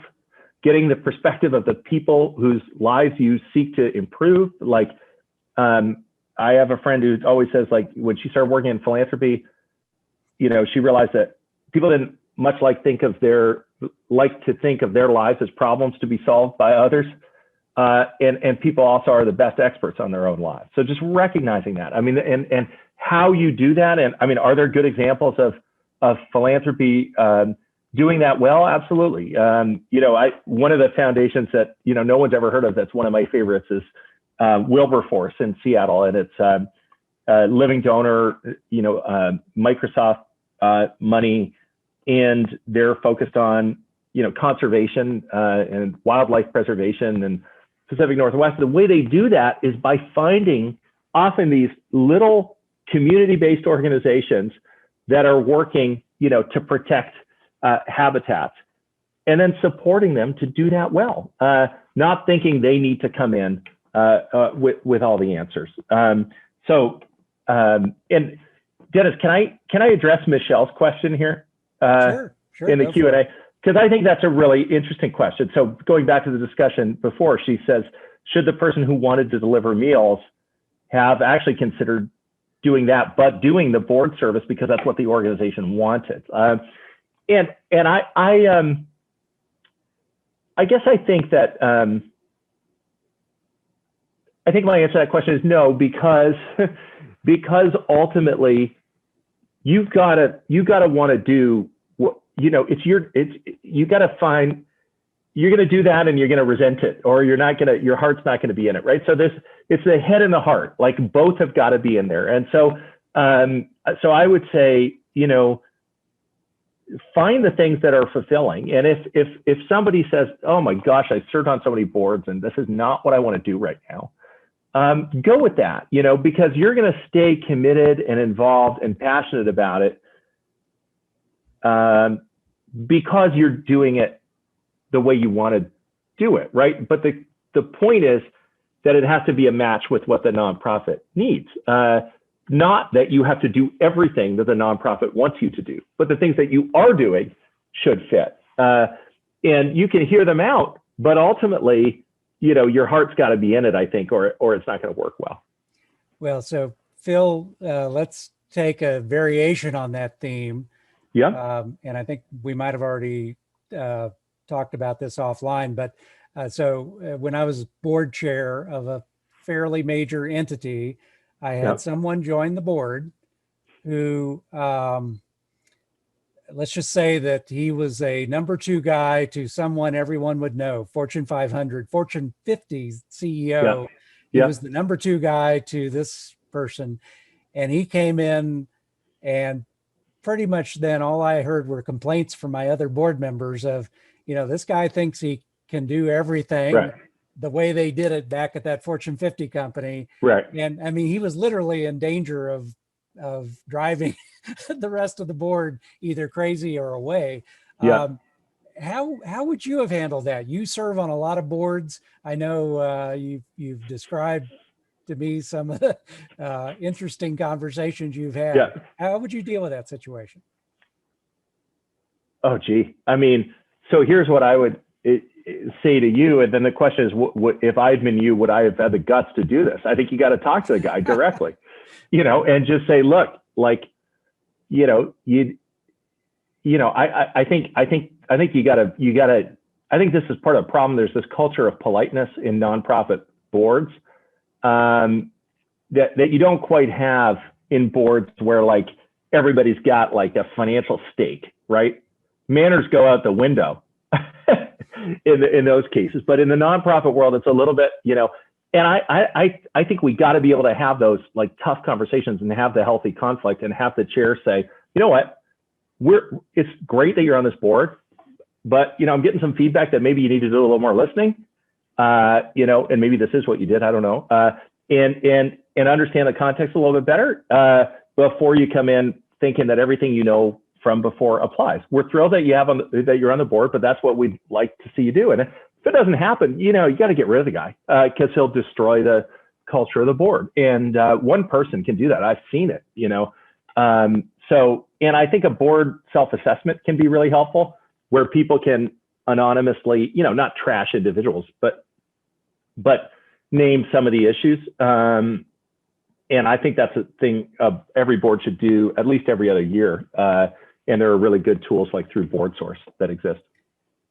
getting the perspective of the people whose lives you seek to improve. I have a friend who always says, when she started working in philanthropy, she realized that people didn't much like to think of their lives as problems to be solved by others. And people also are the best experts on their own lives. So just recognizing that, and how you do that. And are there good examples of philanthropy doing that well? Absolutely. One of the foundations that, no one's ever heard of, that's one of my favorites, is Wilberforce in Seattle. And it's living donor, Microsoft money, and they're focused on, conservation and wildlife preservation and Pacific Northwest. The way they do that is by finding often these little community-based organizations that are working, to protect habitats, and then supporting them to do that well, not thinking they need to come in with all the answers. And Dennis, can I address Michelle's question here Sure, in the Q&A? Because I think that's a really interesting question. So going back to the discussion before, she says, should the person who wanted to deliver meals have actually considered doing that, but doing the board service because that's what the organization wanted? And I guess I think that I think my answer to that question is no, because ultimately you gotta want to do what, you gotta find you're going to do that and you're going to resent it, or you're not going to, your heart's not going to be in it, right? So it's the head and the heart, like both have got to be in there. And so, so I would say, find the things that are fulfilling. And if somebody says, oh my gosh, I served on so many boards and this is not what I want to do right now, go with that, because you're going to stay committed and involved and passionate about it, because you're doing it the way you want to do it, right? But the point is that it has to be a match with what the nonprofit needs. Not that you have to do everything that the nonprofit wants you to do, but the things that you are doing should fit. And you can hear them out, but ultimately, your heart's got to be in it, I think, or it's not going to work well. Well, so Phil, let's take a variation on that theme. Yeah. And I think we might have already talked about this offline, but so when I was board chair of a fairly major entity, I had someone join the board who, let's just say that he was a number 2 guy to someone everyone would know, Fortune 500, Fortune 50 CEO. He was the number 2 guy to this person. And he came in, and pretty much then all I heard were complaints from my other board members of, this guy thinks he can do everything the way they did it back at that Fortune 50 company. Right. And I mean, he was literally in danger of driving the rest of the board either crazy or away. How would you have handled that? You serve on a lot of boards. I know you've described to me some of the interesting conversations you've had. Yeah. How would you deal with that situation? Oh, gee. I mean, so here's what I would say to you. And then the question is, if I'd been you, would I have had the guts to do this? I think you got to talk to the guy directly, and just say, look, like, I think you gotta, I think this is part of the problem. There's this culture of politeness in nonprofit boards, that you don't quite have in boards where like everybody's got like a financial stake, right? Manners go out the window in those cases. But in the nonprofit world, it's a little bit, and I think we got to be able to have those like tough conversations and have the healthy conflict and have the chair say, you know what, it's great that you're on this board, but I'm getting some feedback that maybe you need to do a little more listening, and maybe this is what you did, I don't know, and understand the context a little bit better before you come in thinking that everything from before applies. We're thrilled that that you're on the board, but that's what we'd like to see you do. And if it doesn't happen, you got to get rid of the guy because he'll destroy the culture of the board. And one person can do that. I've seen it, So, and I think a board self-assessment can be really helpful, where people can anonymously, not trash individuals, but name some of the issues. And I think that's a thing every board should do at least every other year. And there are really good tools like through BoardSource that exist.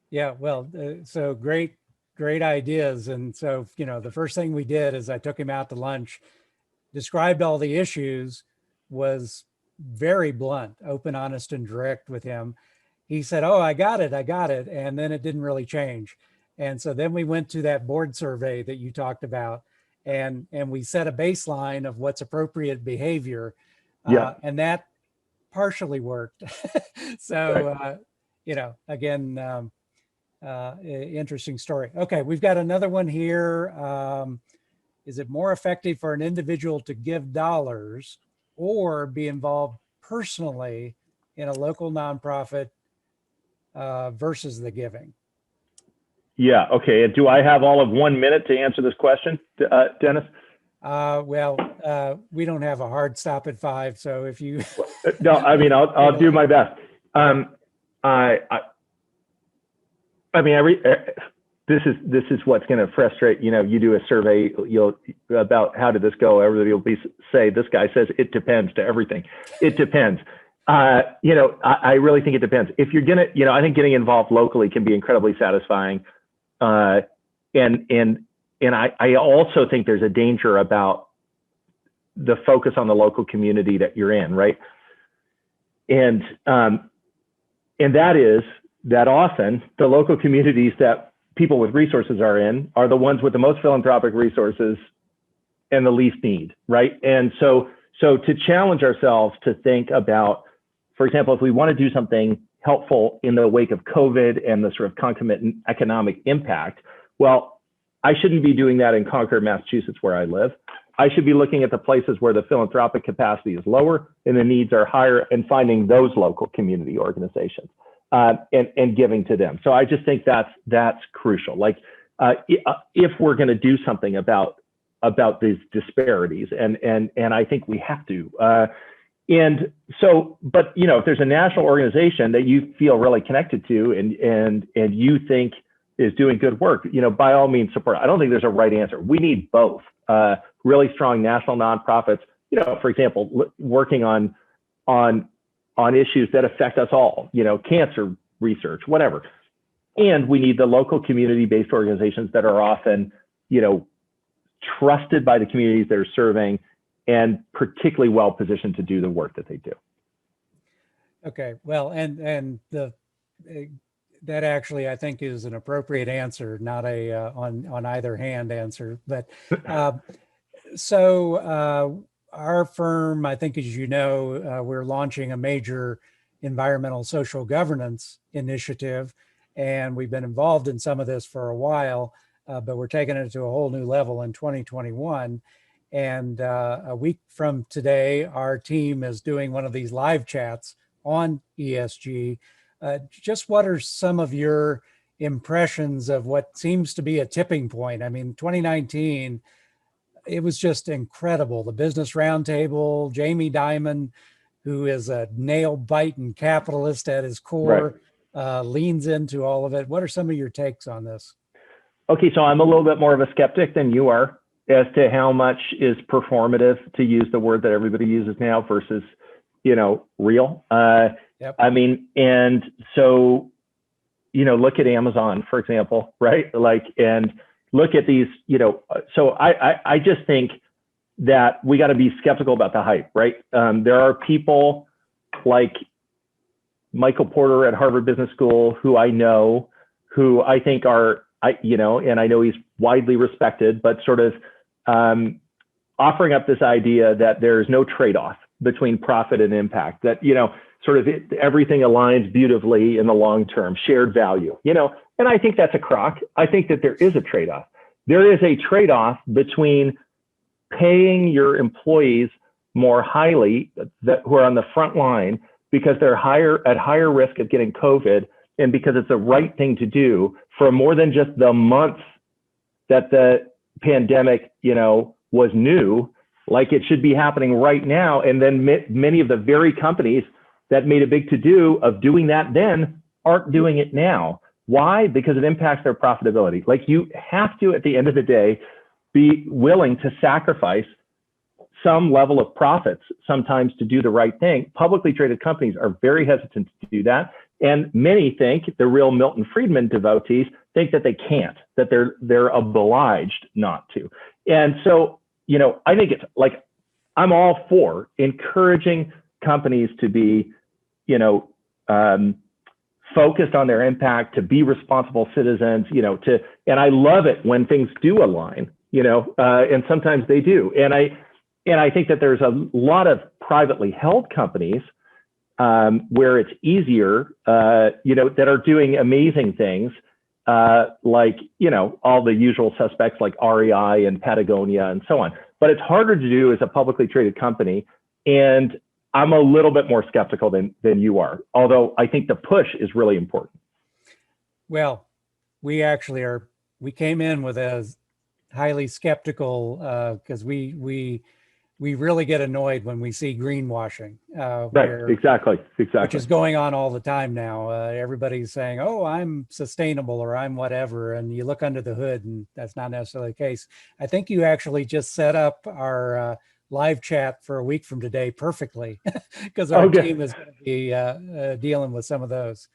Yeah, well, so great ideas. And so, the first thing we did is I took him out to lunch, described all the issues, was very blunt, open, honest, and direct with him. He said, oh, I got it. And then it didn't really change. And so then we went to that board survey that you talked about, and we set a baseline of what's appropriate behavior. And that partially worked. So, again, interesting story. Okay, we've got another one here. Is it more effective for an individual to give dollars or be involved personally in a local nonprofit versus the giving? Yeah, okay. And do I have all of 1 minute to answer this question, Dennis? Well, we don't have a hard stop at 5, so if you no, I mean, I'll do my best. This is what's going to frustrate. You do a survey, about how did this go? Everybody will say this guy says it depends to everything. It depends. I really think it depends. If you're gonna, I think getting involved locally can be incredibly satisfying. And I also think there's a danger about the focus on the local community that you're in, right? And that is that often the local communities that people with resources are in are the ones with the most philanthropic resources and the least need, right? And so to challenge ourselves to think about, for example, if we want to do something helpful in the wake of COVID and the sort of concomitant economic impact, well, I shouldn't be doing that in Concord, Massachusetts, where I live. I should be looking at the places where the philanthropic capacity is lower and the needs are higher, and finding those local community organizations and giving to them. So I just think that's crucial. Like if we're going to do something about these disparities, and I think we have to. And so, but you know, if there's a national organization that you feel really connected to and you think is doing good work, you know, by all means support. I don't think there's a right answer. We need both. Really strong national nonprofits, you know, for example, working on issues that affect us all, you know, cancer research, whatever. And we need the local community-based organizations that are often, you know, trusted by the communities they're serving and particularly well positioned to do the work that they do. Okay, well, and that actually I think is an appropriate answer, not a on either hand answer. But so our firm, I think, as you know, we're launching a major environmental social governance initiative, and we've been involved in some of this for a while, but we're taking it to a whole new level in 2021. And a week from today, our team is doing one of these live chats on ESG. Just what are some of your impressions of what seems to be a tipping point? I mean, 2019, it was just incredible. The Business Roundtable, Jamie Dimon, who is a nail-biting capitalist at his core, right, leans into all of it. What are some of your takes on this? Okay, so I'm a little bit more of a skeptic than you are as to how much is performative, to use the word that everybody uses now, versus, you know, real. Yep. I mean, and so, you know, look at Amazon, for example, right? Like, and look at these, you know, so I just think that we got to be skeptical about the hype, right? There are people like Michael Porter at Harvard Business School who I know, who I think are, you know, and I know he's widely respected, but sort of offering up this idea that there's no trade-off between profit and impact, that, you know, sort of everything aligns beautifully in the long term, shared value, you know, and I think that's a crock. I think that there is a trade-off. There is a trade-off between paying your employees more highly, that who are on the front line because they're at higher risk of getting COVID, and because it's the right thing to do for more than just the months that the pandemic, you know, was new, like it should be happening right now. And then many of the very companies that made a big to-do of doing that then aren't doing it now. Why? Because it impacts their profitability. Like, you have to, at the end of the day, be willing to sacrifice some level of profits sometimes to do the right thing. Publicly traded companies are very hesitant to do that. And many think, the real Milton Friedman devotees think that they can't, that they're obliged not to. And so, you know, I think it's like, I'm all for encouraging companies to be, you know, focused on their impact, to be responsible citizens, you know, and I love it when things do align, you know, and sometimes they do. And I think that there's a lot of privately held companies where it's easier, you know, that are doing amazing things, like, you know, all the usual suspects like REI and Patagonia and so on. But it's harder to do as a publicly traded company. And I'm a little bit more skeptical than you are, although I think the push is really important. Well, we actually we came in with a highly skeptical, because we really get annoyed when we see greenwashing. Right, exactly. Which is going on all the time now. Everybody's saying, oh, I'm sustainable or I'm whatever. And you look under the hood and that's not necessarily the case. I think you actually just set up our live chat for a week from today perfectly, because our team is going to be dealing with some of those.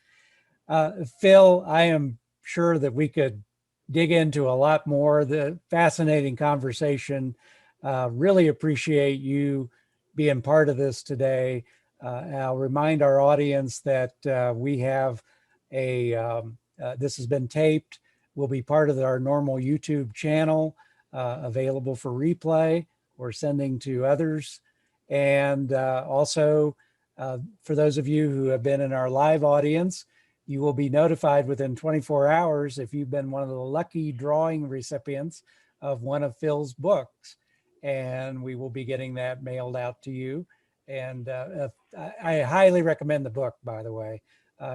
Phil, I am sure that we could dig into a lot more. The fascinating conversation. Really appreciate you being part of this today. I'll remind our audience that we have this has been taped. will be part of our normal YouTube channel, available for replay or sending to others. And also, for those of you who have been in our live audience, you will be notified within 24 hours if you've been one of the lucky drawing recipients of one of Phil's books. And we will be getting that mailed out to you. And I highly recommend the book, by the way.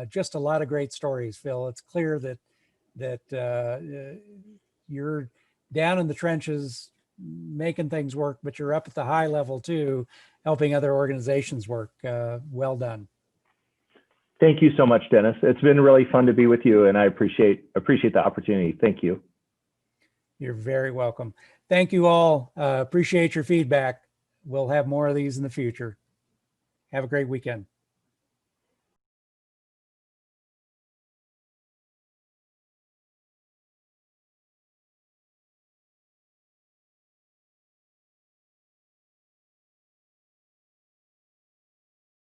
Just a lot of great stories, Phil. It's clear that you're down in the trenches making things work, but you're up at the high level too, helping other organizations work. Well done. Thank you so much, Dennis. It's been really fun to be with you, and I appreciate the opportunity. Thank you. You're very welcome. Thank you all. Appreciate your feedback. We'll have more of these in the future. Have a great weekend.